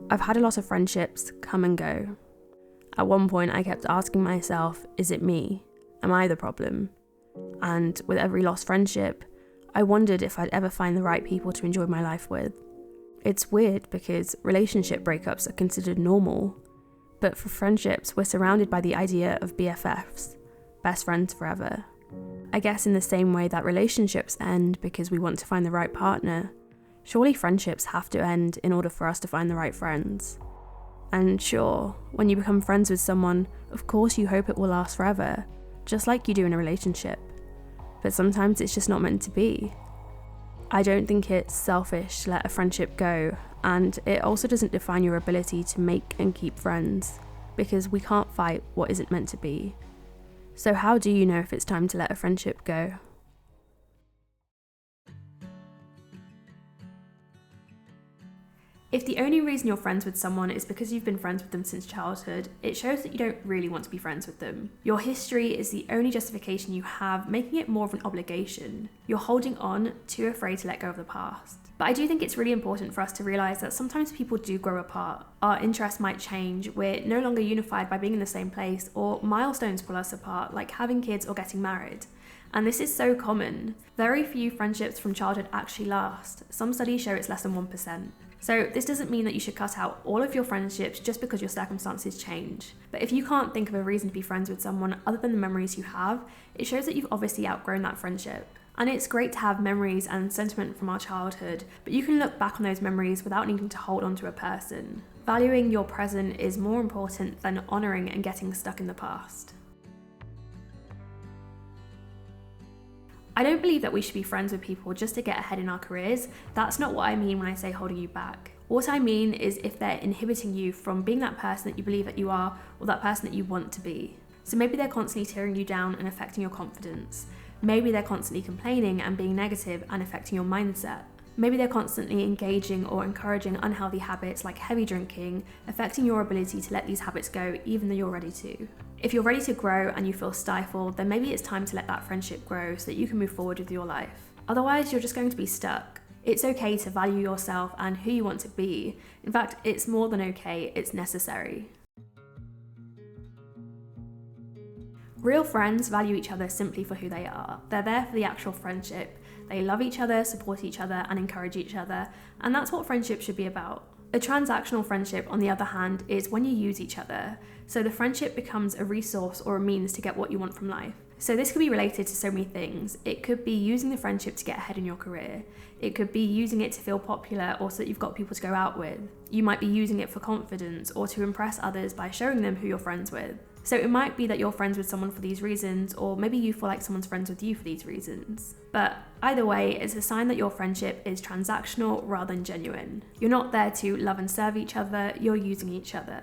I've had a lot of friendships come and go. At one point, I kept asking myself, is it me? Am I the problem? And with every lost friendship, I wondered if I'd ever find the right people to enjoy my life with. It's weird because relationship breakups are considered normal, but for friendships, we're surrounded by the idea of BFFs, best friends forever. I guess in the same way that relationships end because we want to find the right partner, surely friendships have to end in order for us to find the right friends. And sure, when you become friends with someone, of course you hope it will last forever, just like you do in a relationship. But sometimes it's just not meant to be. I don't think it's selfish to let a friendship go, and it also doesn't define your ability to make and keep friends, because we can't fight what isn't meant to be. So how do you know if it's time to let a friendship go? If the only reason you're friends with someone is because you've been friends with them since childhood, it shows that you don't really want to be friends with them. Your history is the only justification you have, making it more of an obligation. You're holding on, too afraid to let go of the past. But I do think it's really important for us to realise that sometimes people do grow apart. Our interests might change, we're no longer unified by being in the same place, or milestones pull us apart, like having kids or getting married. And this is so common. Very few friendships from childhood actually last. Some studies show it's less than 1%. So this doesn't mean that you should cut out all of your friendships just because your circumstances change. But if you can't think of a reason to be friends with someone other than the memories you have, it shows that you've obviously outgrown that friendship. And it's great to have memories and sentiment from our childhood, but you can look back on those memories without needing to hold on to a person. Valuing your present is more important than honouring and getting stuck in the past. I don't believe that we should be friends with people just to get ahead in our careers. That's not what I mean when I say holding you back. What I mean is if they're inhibiting you from being that person that you believe that you are, or that person that you want to be. So maybe they're constantly tearing you down and affecting your confidence. Maybe they're constantly complaining and being negative and affecting your mindset. Maybe they're constantly engaging or encouraging unhealthy habits like heavy drinking, affecting your ability to let these habits go even though you're ready to. If you're ready to grow and you feel stifled, then maybe it's time to let that friendship grow so that you can move forward with your life. Otherwise, you're just going to be stuck. It's okay to value yourself and who you want to be. In fact, it's more than okay, it's necessary. Real friends value each other simply for who they are. They're there for the actual friendship. They love each other, support each other, and encourage each other, and that's what friendship should be about. A transactional friendship, on the other hand, is when you use each other. So the friendship becomes a resource or a means to get what you want from life. So this could be related to so many things. It could be using the friendship to get ahead in your career. It could be using it to feel popular or so that you've got people to go out with. You might be using it for confidence or to impress others by showing them who you're friends with. So it might be that you're friends with someone for these reasons, or maybe you feel like someone's friends with you for these reasons. But either way, it's a sign that your friendship is transactional rather than genuine. You're not there to love and serve each other, you're using each other.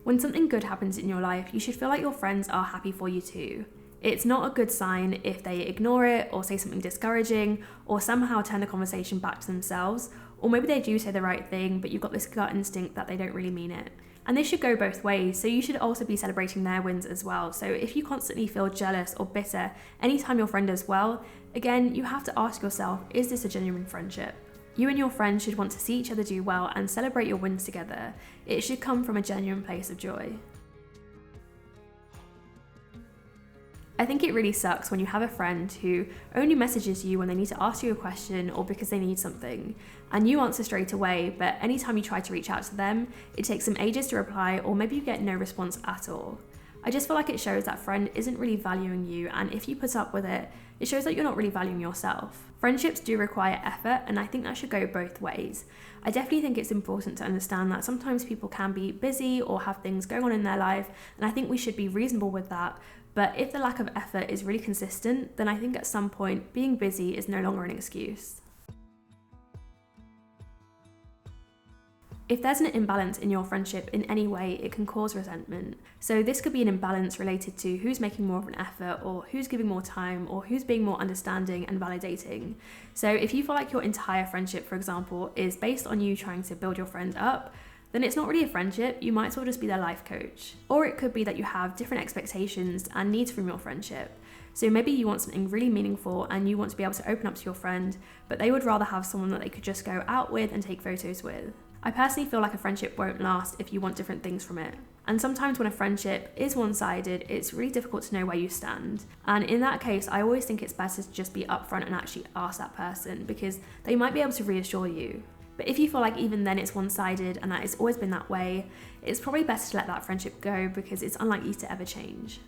When something good happens in your life, you should feel like your friends are happy for you too. It's not a good sign if they ignore it or say something discouraging or somehow turn the conversation back to themselves, or maybe they do say the right thing but you've got this gut instinct that they don't really mean it. And this should go both ways, so you should also be celebrating their wins as well. So if you constantly feel jealous or bitter anytime your friend does well, again, you have to ask yourself, is this a genuine friendship? You and your friends should want to see each other do well and celebrate your wins together. It should come from a genuine place of joy. I think it really sucks when you have a friend who only messages you when they need to ask you a question or because they need something, and you answer straight away, but anytime you try to reach out to them, it takes them ages to reply, or maybe you get no response at all. I just feel like it shows that friend isn't really valuing you, and if you put up with it, it shows that you're not really valuing yourself. Friendships do require effort, and I think that should go both ways. I definitely think it's important to understand that sometimes people can be busy or have things going on in their life, and I think we should be reasonable with that. But if the lack of effort is really consistent, then I think at some point being busy is no longer an excuse. If there's an imbalance in your friendship in any way, it can cause resentment. So this could be an imbalance related to who's making more of an effort, or who's giving more time, or who's being more understanding and validating. So if you feel like your entire friendship, for example, is based on you trying to build your friend up, then it's not really a friendship, you might as well just be their life coach. Or it could be that you have different expectations and needs from your friendship. So maybe you want something really meaningful and you want to be able to open up to your friend, but they would rather have someone that they could just go out with and take photos with. I personally feel like a friendship won't last if you want different things from it. And sometimes when a friendship is one-sided, it's really difficult to know where you stand. And in that case, I always think it's better to just be upfront and actually ask that person, because they might be able to reassure you. But if you feel like even then it's one-sided and that it's always been that way, it's probably better to let that friendship go because it's unlikely to ever change.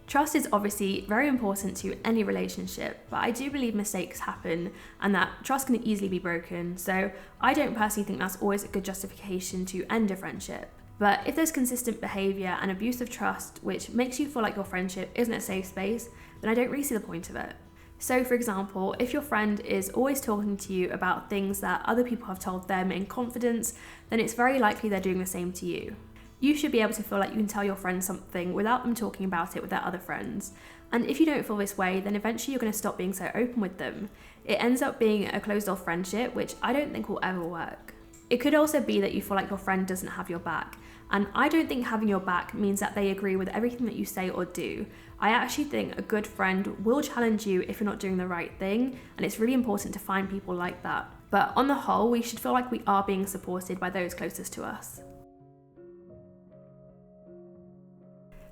Trust is obviously very important to any relationship, but I do believe mistakes happen and that trust can easily be broken, so I don't personally think that's always a good justification to end a friendship. But if there's consistent behaviour and abuse of trust which makes you feel like your friendship isn't a safe space, then I don't really see the point of it. So for example, if your friend is always talking to you about things that other people have told them in confidence, then it's very likely they're doing the same to you. You should be able to feel like you can tell your friends something without them talking about it with their other friends. And if you don't feel this way, then eventually you're going to stop being so open with them. It ends up being a closed-off friendship, which I don't think will ever work. It could also be that you feel like your friend doesn't have your back. And I don't think having your back means that they agree with everything that you say or do. I actually think a good friend will challenge you if you're not doing the right thing, and it's really important to find people like that. But on the whole, we should feel like we are being supported by those closest to us.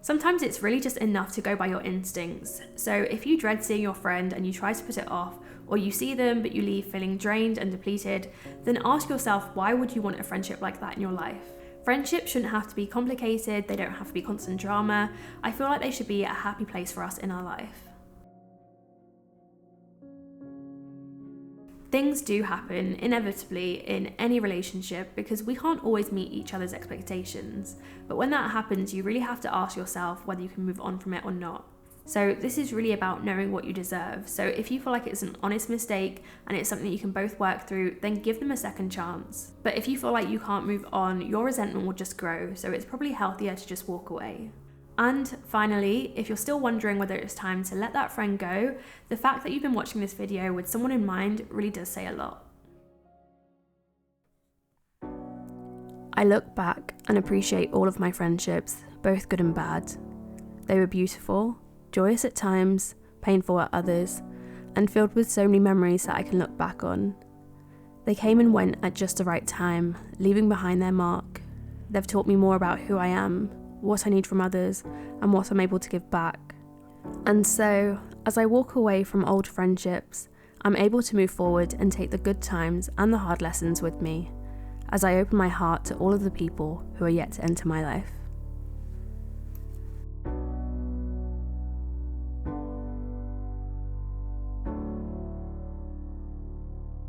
Sometimes it's really just enough to go by your instincts. So if you dread seeing your friend and you try to put it off, or you see them but you leave feeling drained and depleted, then ask yourself, why would you want a friendship like that in your life? Friendships shouldn't have to be complicated, they don't have to be constant drama. I feel like they should be a happy place for us in our life. Things do happen inevitably in any relationship because we can't always meet each other's expectations. But when that happens, you really have to ask yourself whether you can move on from it or not. So this is really about knowing what you deserve. So if you feel like it's an honest mistake and it's something that you can both work through, then give them a second chance. But if you feel like you can't move on, your resentment will just grow. So it's probably healthier to just walk away. And finally, if you're still wondering whether it's time to let that friend go, the fact that you've been watching this video with someone in mind really does say a lot. I look back and appreciate all of my friendships, both good and bad. They were beautiful, joyous at times, painful at others, and filled with so many memories that I can look back on. They came and went at just the right time, leaving behind their mark. They've taught me more about who I am, what I need from others, and what I'm able to give back. And so, as I walk away from old friendships, I'm able to move forward and take the good times and the hard lessons with me, as I open my heart to all of the people who are yet to enter my life.